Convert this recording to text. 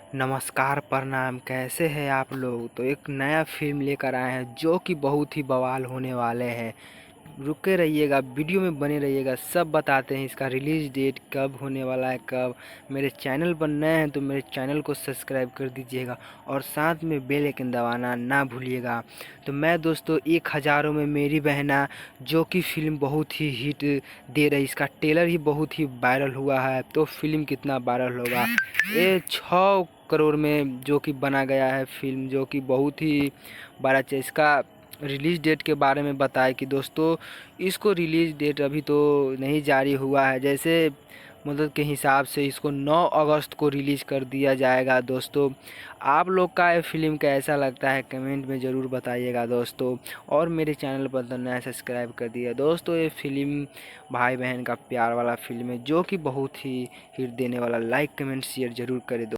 नमस्कार प्रणाम, कैसे हैं आप लोग। तो एक नया फ़िल्म लेकर आए हैं जो कि बहुत ही बवाल होने वाले हैं। रुके रहिएगा, वीडियो में बने रहिएगा, सब बताते हैं इसका रिलीज़ डेट कब होने वाला है कब। मेरे चैनल पर नए हैं तो मेरे चैनल को सब्सक्राइब कर दीजिएगा और साथ में बेल आइकन दबाना ना भूलिएगा। तो मैं दोस्तों एक हज़ारों में मेरी बहना जो कि फ़िल्म बहुत ही हिट दे रही, इसका ट्रेलर ही बहुत ही वायरल हुआ है। तो फ़िल्म कितना वायरल होगा, ये 6 करोड़ में जो कि बना गया है फ़िल्म, जो कि बहुत ही बड़ा इसका रिलीज़ डेट के बारे में बताए कि दोस्तों इसको रिलीज़ डेट अभी तो नहीं जारी हुआ है। जैसे मदद के हिसाब से इसको 9 अगस्त को रिलीज़ कर दिया जाएगा। दोस्तों आप लोग का ये फ़िल्म कैसा लगता है कमेंट में ज़रूर बताइएगा दोस्तों। और मेरे चैनल पर तो नया सब्सक्राइब कर दिया दोस्तों। ये फ़िल्म भाई बहन का प्यार वाला फ़िल्म है जो कि बहुत ही हिट देने वाला। लाइक कमेंट शेयर ज़रूर करें।